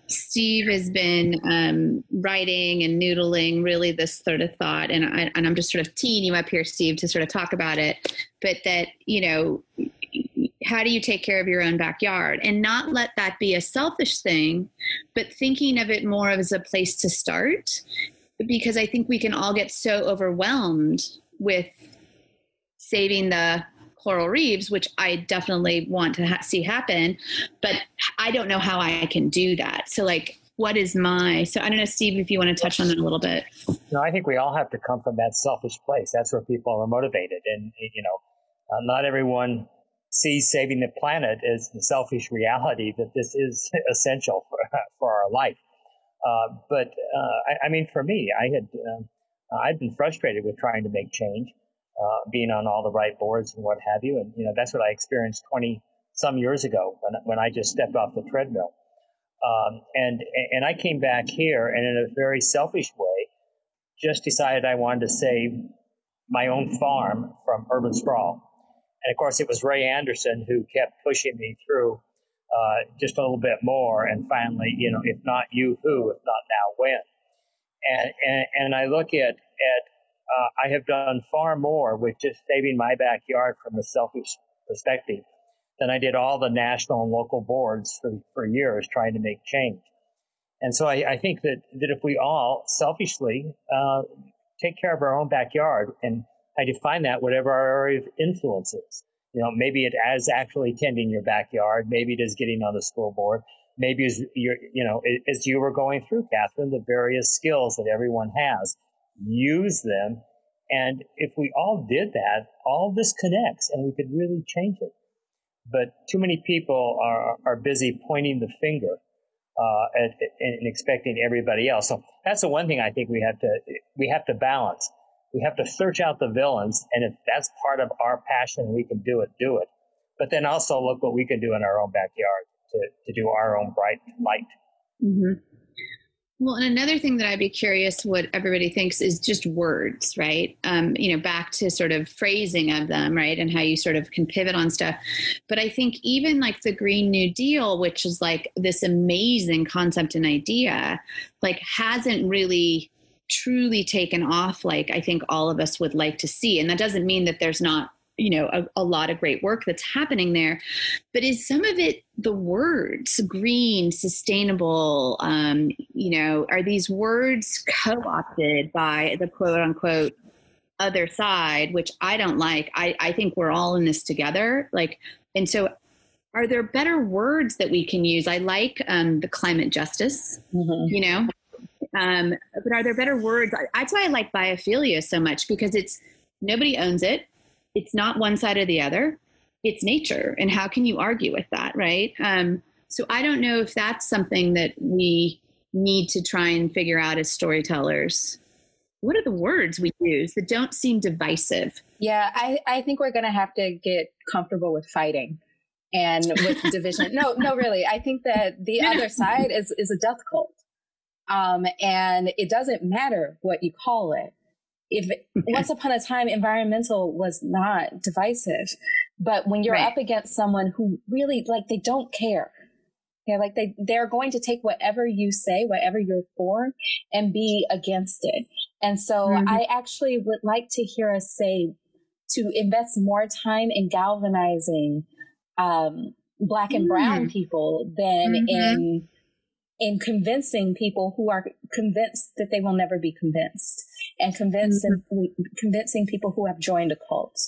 Steve has been writing and noodling really this sort of thought, and I'm just sort of teeing you up here, Steve, to sort of talk about it, but that, how do you take care of your own backyard and not let that be a selfish thing, but thinking of it more as a place to start, because I think we can all get so overwhelmed with saving the coral reefs, which I definitely want to see happen, but I don't know how I can do that. So what is so I don't know, Steve, if you want to touch on it a little bit. No, I think we all have to come from that selfish place. That's where people are motivated. And, not everyone sees saving the planet as the selfish reality that this is essential for our life. But for me, I'd been frustrated with trying to make change. Being on all the right boards and what have you. And, that's what I experienced 20 some years ago when I just stepped off the treadmill. And I came back here and in a very selfish way, just decided I wanted to save my own farm from urban sprawl. And of course, it was Ray Anderson who kept pushing me through just a little bit more. And finally, if not you, who, if not now, when? And I look at I have done far more with just saving my backyard from a selfish perspective than I did all the national and local boards for years trying to make change. And so I think that if we all selfishly take care of our own backyard, and I define that whatever our area of influence is, maybe it is actually tending your backyard, maybe it is getting on the school board, maybe as you were going through, Catherine, the various skills that everyone has. Use them. And if we all did that, all this connects and we could really change it. But too many people are busy pointing the finger and expecting everybody else. So that's the one thing I think we have to balance. We have to search out the villains. And if that's part of our passion, we can do it. But then also look what we can do in our own backyard to do our own bright light. Mm-hmm. Well, and another thing that I'd be curious what everybody thinks is just words, right? Back to sort of phrasing of them, right? And how you sort of can pivot on stuff. But I think even the Green New Deal, which is this amazing concept and idea, hasn't really truly taken off I think all of us would like to see. And that doesn't mean that there's not a lot of great work that's happening there, but is some of it the words green, sustainable, are these words co-opted by the quote unquote other side, which I don't like. I think we're all in this together. And so are there better words that we can use? I like the climate justice, but are there better words? That's why I like biophilia so much, because nobody owns it. It's not one side or the other. It's nature. And how can you argue with that, right? So I don't know if that's something that we need to try and figure out as storytellers. What are the words we use that don't seem divisive? Yeah, I think we're going to have to get comfortable with fighting and with division. No, really. I think that the other side is a death cult. And it doesn't matter what you call it. Once upon a time, environmental was not divisive, but when you're up against someone who really they don't care, they're going to take whatever you say, whatever you're for, and be against it. And so I actually would like to hear us say to invest more time in galvanizing Black and brown people than in convincing people who are convinced that they will never be convinced, and convincing people who have joined a cult.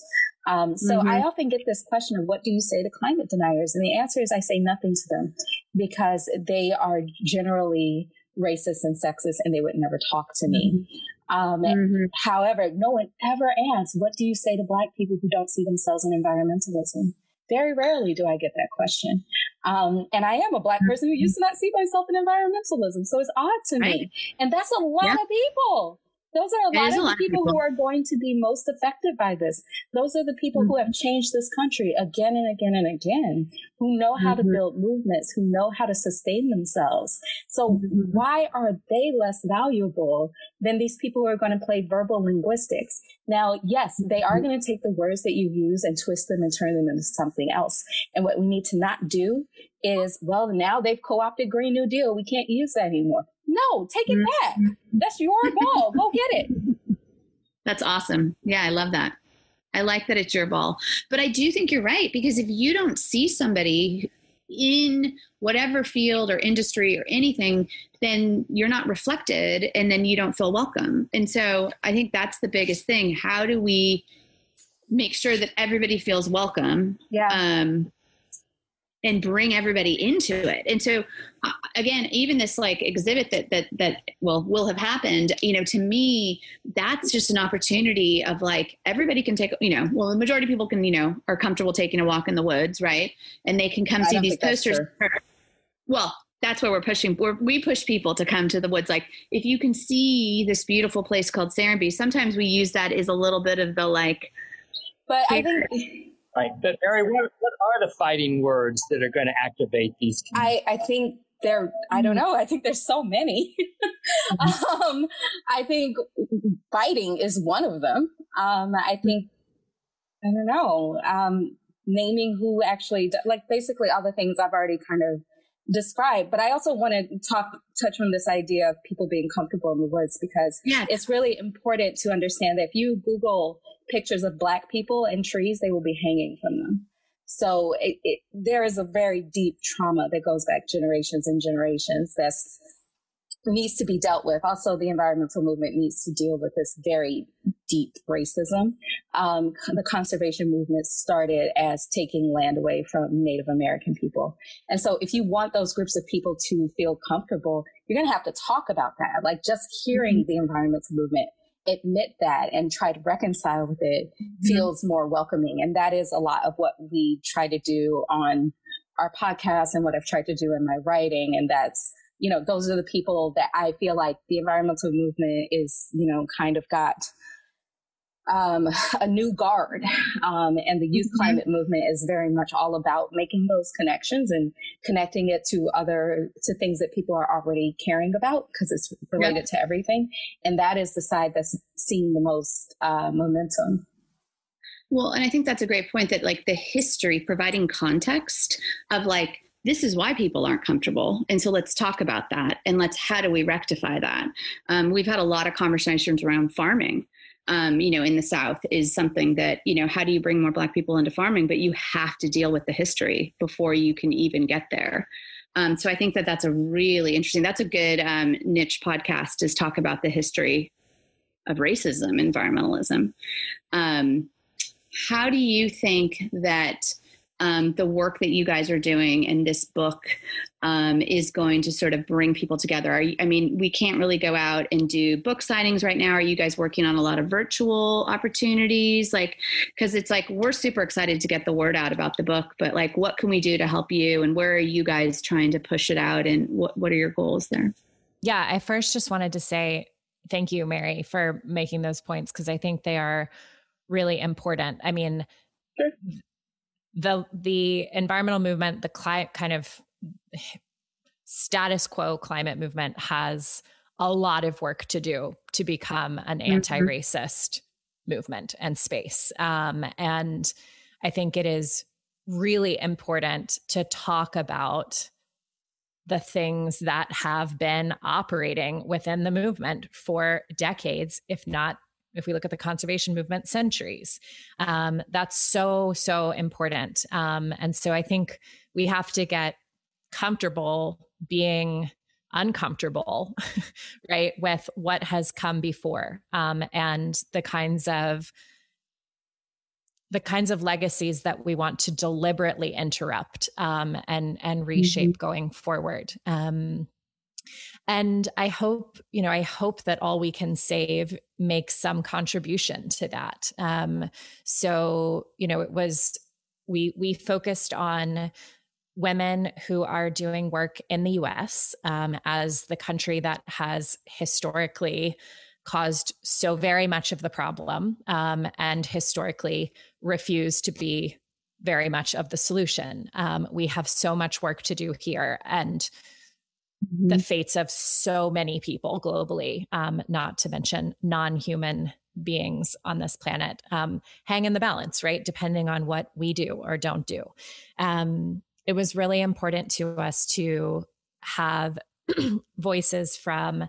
So I often get this question of what do you say to climate deniers? And the answer is I say nothing to them, because they are generally racist and sexist and they would never talk to me. However, no one ever asks, what do you say to Black people who don't see themselves in environmentalism? Very rarely do I get that question. And I am a Black person who used to not see myself in environmentalism. So it's odd to me. And that's a lot of people. Those are a lot of the people who are going to be most affected by this. Those are the people who have changed this country again and again and again, who know how to build movements, who know how to sustain themselves. So why are they less valuable than these people who are going to play verbal linguistics? Now, yes, they are going to take the words that you use and twist them and turn them into something else. And what we need to not do is, well, now they've co-opted Green New Deal. We can't use that anymore. No, take it back. That's your ball. Go get it. That's awesome. Yeah, I love that. I like that it's your ball. But I do think you're right, because if you don't see somebody in whatever field or industry or anything, then you're not reflected, and then you don't feel welcome. And so I think that's the biggest thing. How do we make sure that everybody feels welcome? And bring everybody into it. And so again, even this like exhibit that will have happened, to me, that's just an opportunity of like, everybody can take, the majority of people can, are comfortable taking a walk in the woods. Right. And they can come see these posters. Well, that's where we're pushing. We push people to come to the woods. Like, if you can see this beautiful place called Serenbe, sometimes we use that as a little bit of the like, but I think, right. But Mary, what are the fighting words that are going to activate these? I think I don't know. I think there's so many. I think fighting is one of them. I think, I don't know, naming who actually, like basically all the things I've already kind of described. But I also want to touch on this idea of people being comfortable in the woods, because it's really important to understand that if you Google pictures of Black people and trees, they will be hanging from them. So there is a very deep trauma that goes back generations and generations that needs to be dealt with. Also, the environmental movement needs to deal with this very deep racism. The conservation movement started as taking land away from Native American people. And so if you want those groups of people to feel comfortable, you're going to have to talk about that. Like, just hearing the environmental movement admit that and try to reconcile with it feels more welcoming. And that is a lot of what we try to do on our podcast and what I've tried to do in my writing. And that's, those are the people that I feel like the environmental movement is, kind of got a new guard. And the youth climate movement is very much all about making those connections and connecting it to things that people are already caring about, because it's related to everything. And that is the side that's seeing the most momentum. Well, and I think that's a great point, that like the history, providing context of like, this is why people aren't comfortable. And so let's talk about that. And how do we rectify that? We've had a lot of conversations around farming. In the South is something that, how do you bring more Black people into farming? But you have to deal with the history before you can even get there. So I think that's a really interesting, that's a good niche podcast, is talk about the history of racism, environmentalism. How do you think that the work that you guys are doing in this book is going to sort of bring people together? We can't really go out and do book signings right now. Are you guys working on a lot of virtual opportunities? Because it's like, we're super excited to get the word out about the book, but like, what can we do to help you? And where are you guys trying to push it out? And what are your goals there? Yeah, I first just wanted to say thank you, Mary, for making those points, because I think they are really important. Sure. The environmental movement, the kind of status quo climate movement has a lot of work to do to become an anti-racist movement and space. And I think it is really important to talk about the things that have been operating within the movement for decades, if we look at the conservation movement, centuries. That's so important. And so I think we have to get comfortable being uncomfortable, right, with what has come before, and the kinds of legacies that we want to deliberately interrupt and reshape going forward. And I hope that all we can save makes some contribution to that. We focused on women who are doing work in the US as the country that has historically caused so very much of the problem, and historically refused to be very much of the solution. We have so much work to do here, and the fates of so many people globally, not to mention non-human beings on this planet, hang in the balance, right? Depending on what we do or don't do. it was really important to us to have voices from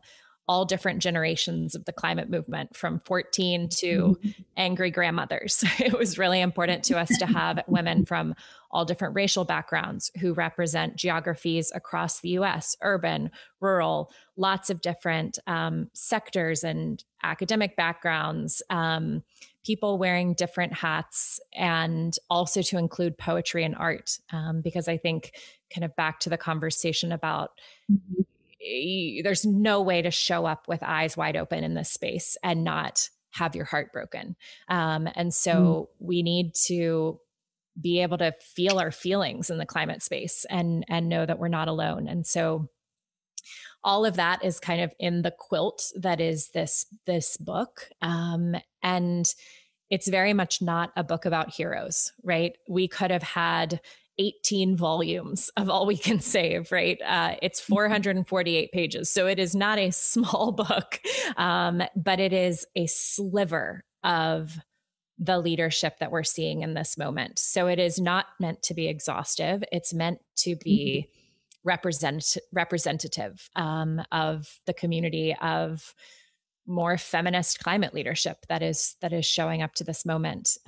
all different generations of the climate movement, from 14 to angry grandmothers. It was really important to us to have women from all different racial backgrounds who represent geographies across the US, urban, rural, lots of different sectors and academic backgrounds, people wearing different hats, and also to include poetry and art. Because I think, kind of back to the conversation about there's no way to show up with eyes wide open in this space and not have your heart broken. And so we need to be able to feel our feelings in the climate space and know that we're not alone. And so all of that is kind of in the quilt that is this book. And it's very much not a book about heroes, right? We could have had 18 volumes of All We Can Save, right? It's 448 pages. So it is not a small book, but it is a sliver of the leadership that we're seeing in this moment. So it is not meant to be exhaustive. It's meant to be representative of the community of more feminist climate leadership that is showing up to this moment.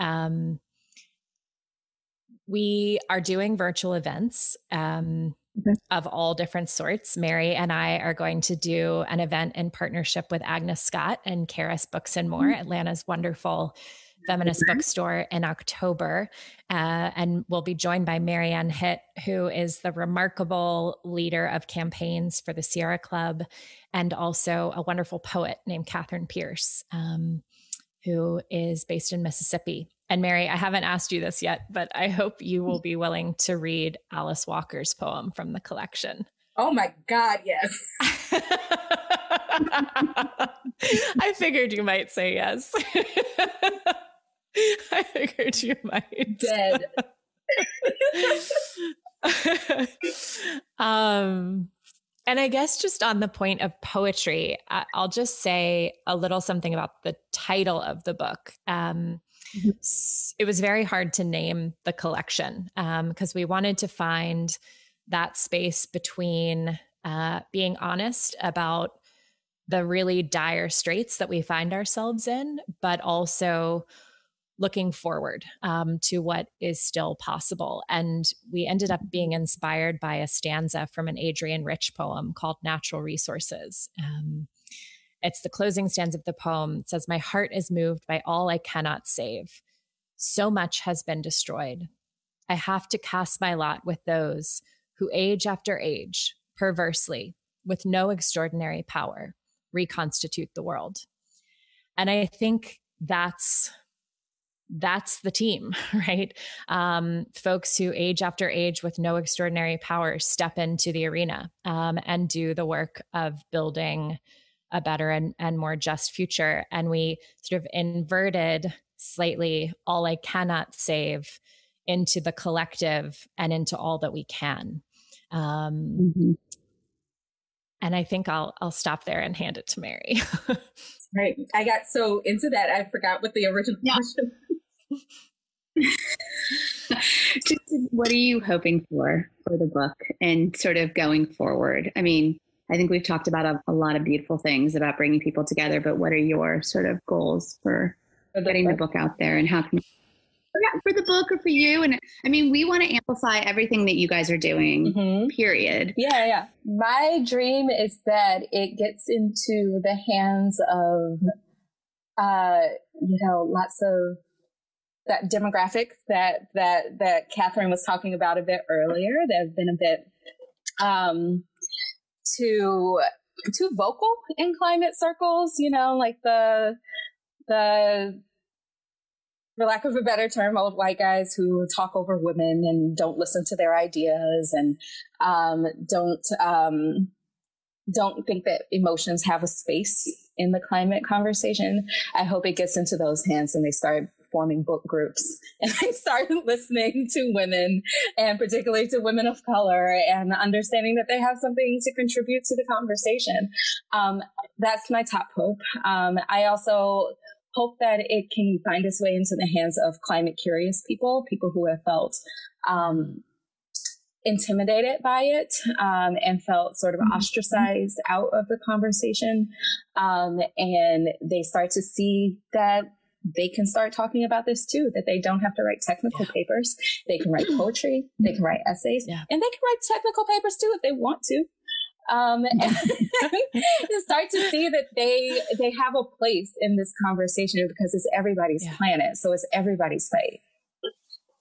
We are doing virtual events of all different sorts. Mary and I are going to do an event in partnership with Agnes Scott and Karis Books and More, Atlanta's wonderful feminist bookstore, in October. And we'll be joined by Mary Ann Hitt, who is the remarkable leader of campaigns for the Sierra Club, and also a wonderful poet named Catherine Pierce, who is based in Mississippi. And Mary, I haven't asked you this yet, but I hope you will be willing to read Alice Walker's poem from the collection. Oh my God, yes. I figured you might say yes. I figured you might. Dead. And I guess just on the point of poetry, I'll just say a little something about the title of the book. It was very hard to name the collection because we wanted to find that space between being honest about the really dire straits that we find ourselves in, but also looking forward to what is still possible. And we ended up being inspired by a stanza from an Adrienne Rich poem called Natural Resources. It's the closing stanza of the poem. It says, "My heart is moved by all I cannot save. So much has been destroyed. I have to cast my lot with those who age after age, perversely, with no extraordinary power, reconstitute the world." And I think that's the team, right? Folks who age after age with no extraordinary power step into the arena and do the work of building a better and more just future. And we sort of inverted slightly all I cannot save into the collective and into all that we can. And I think I'll stop there and hand it to Mary. Right. I got so into that, I forgot what the original question was. Just, what are you hoping for the book and sort of going forward? I mean, I think we've talked about a lot of beautiful things about bringing people together, but what are your sort of goals for getting the book out there, and how can for the book or for you? And I mean, we want to amplify everything that you guys are doing, period. Yeah. My dream is that it gets into the hands of, lots of that demographic that Katharine was talking about a bit earlier, that have been a bit too vocal in climate circles, like the for lack of a better term, old white guys who talk over women and don't listen to their ideas and don't think that emotions have a space in the climate conversation. I hope it gets into those hands and they start forming book groups and they start listening to women, and particularly to women of color, and understanding that they have something to contribute to the conversation. That's my top hope. I also hope that it can find its way into the hands of climate curious people who have felt intimidated by it, and felt sort of ostracized out of the conversation. And they start to see that they can start talking about this too, that they don't have to write technical papers. They can write poetry, they can write essays, and they can write technical papers too if they want to. And start to see that they have a place in this conversation because it's everybody's planet. So it's everybody's fight.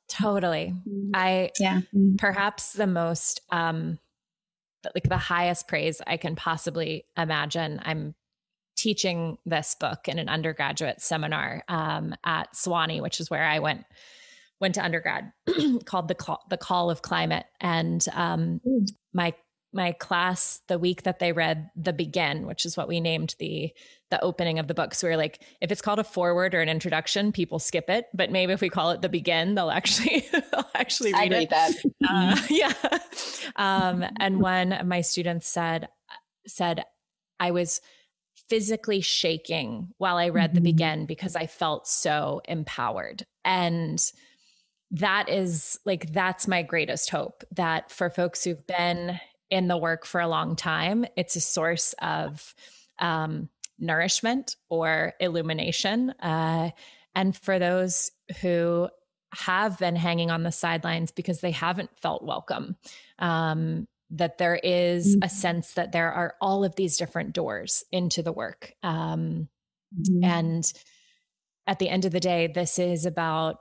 Totally. Perhaps the most, like the highest praise I can possibly imagine. I'm teaching this book in an undergraduate seminar at Sewanee, which is where I went to undergrad, called The Call of Climate. And my class, the week that they read The Begin, which is what we named the opening of the book. So we were like, if it's called a foreword or an introduction, people skip it. But maybe if we call it The Begin, they'll actually read it. That. And one of my students said, I was physically shaking while I read The Begin because I felt so empowered. And that's my greatest hope, that for folks who've been in the work for a long time, it's a source of nourishment or illumination. And for those who have been hanging on the sidelines because they haven't felt welcome, that there is a sense that there are all of these different doors into the work. And at the end of the day, this is about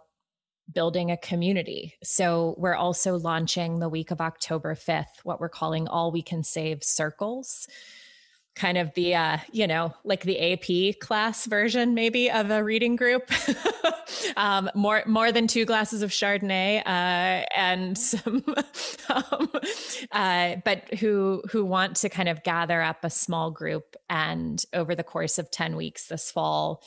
building a community. So we're also launching the week of October 5th, what we're calling All We Can Save Circles, kind of the, like the AP class version maybe of a reading group, more than 2 glasses of Chardonnay, and some, but who want to kind of gather up a small group and over the course of 10 weeks this fall,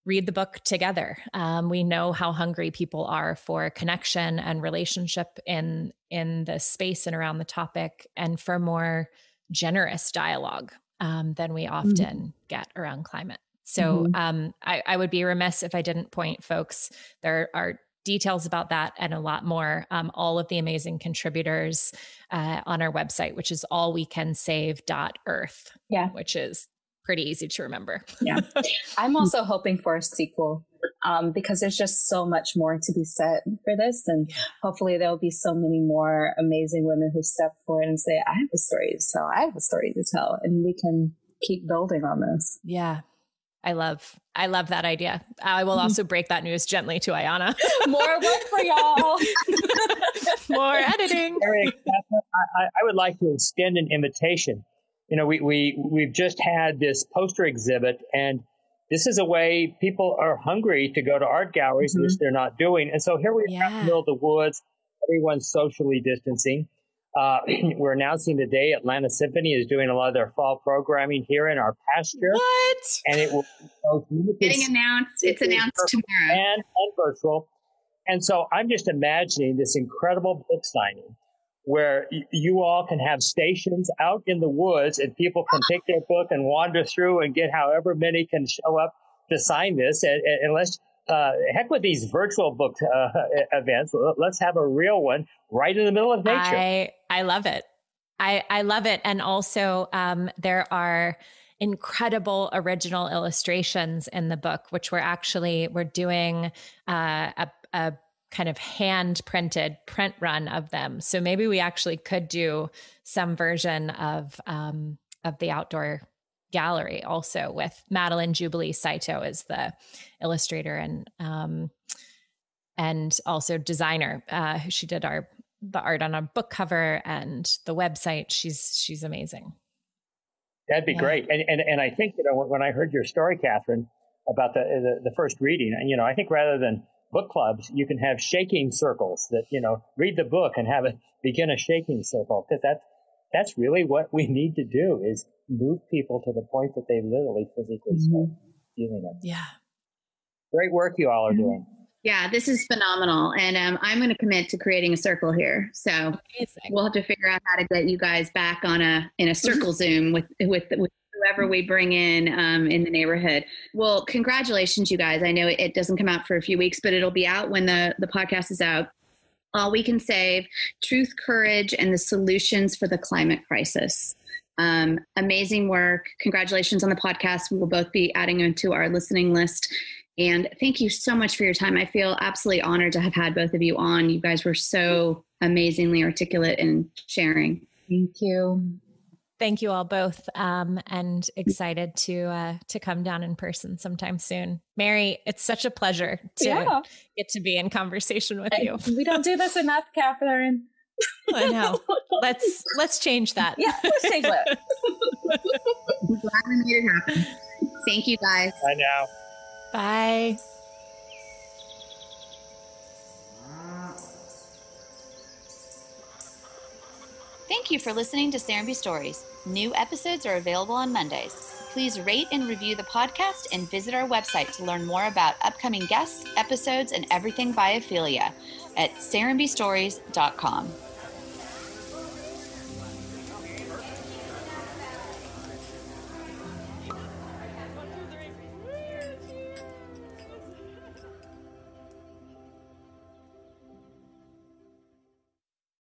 read the book together. We know how hungry people are for connection and relationship in the space and around the topic, and for more generous dialogue than we often get around climate. So I would be remiss if I didn't point folks. There are details about that and a lot more. All of the amazing contributors on our website, which is allwecansave.earth, which is pretty easy to remember. I'm also hoping for a sequel because there's just so much more to be said for this. And hopefully there'll be so many more amazing women who step forward and say, I have a story to tell. I have a story to tell. And we can keep building on this. Yeah. I love that idea. I will also break that news gently to Ayana. More work for y'all. More editing. I would like to extend an invitation. You know, we've just had this poster exhibit, and this is a way people are hungry to go to art galleries, which they're not doing. And so here we are in the middle of the woods. Everyone's socially distancing. We're announcing today Atlanta Symphony is doing a lot of their fall programming here in our pasture. What? And it will be getting announced. It's announced tomorrow. And virtual. And so I'm just imagining this incredible book signing where you all can have stations out in the woods and people can pick their book and wander through and get however many can show up to sign this. And let's, heck with these virtual book events. Let's have a real one right in the middle of nature. I love it. I love it. And also there are incredible original illustrations in the book, which we're doing a kind of hand printed print run of them. So maybe we actually could do some version of the outdoor gallery also, with Madeline Jubilee Saito as the illustrator and also designer. She did the art on a book cover and the website. She's amazing. That'd be great. And I think, when I heard your story, Katharine, about the first reading, I think rather than book clubs, you can have shaking circles that, read the book and have it begin a shaking circle. Because that's really what we need to do, is move people to the point that they literally physically start feeling it. Yeah. Great work you all are doing. Yeah, this is phenomenal. And I'm going to commit to creating a circle here. So we'll have to figure out how to get you guys back in a circle Zoom with whoever we bring in the neighborhood. Well, congratulations, you guys. I know it doesn't come out for a few weeks, but it'll be out when the podcast is out. All We Can Save, Truth, Courage, and the Solutions for the Climate Crisis. Amazing work. Congratulations on the podcast. We will both be adding it to our listening list. And thank you so much for your time. I feel absolutely honored to have had both of you on. You guys were so amazingly articulate in sharing. Thank you. Thank you all both, and excited to come down in person sometime soon. Mary, it's such a pleasure to get to be in conversation with you. We don't do this enough, Katharine. I know. Let's change that. Yeah, let's change that. I'm glad we made it happen. Thank you, guys. Bye now. Bye. Thank you for listening to Serenbe Stories. New episodes are available on Mondays. Please rate and review the podcast and visit our website to learn more about upcoming guests, episodes, and everything biophilia at serenbestories.com.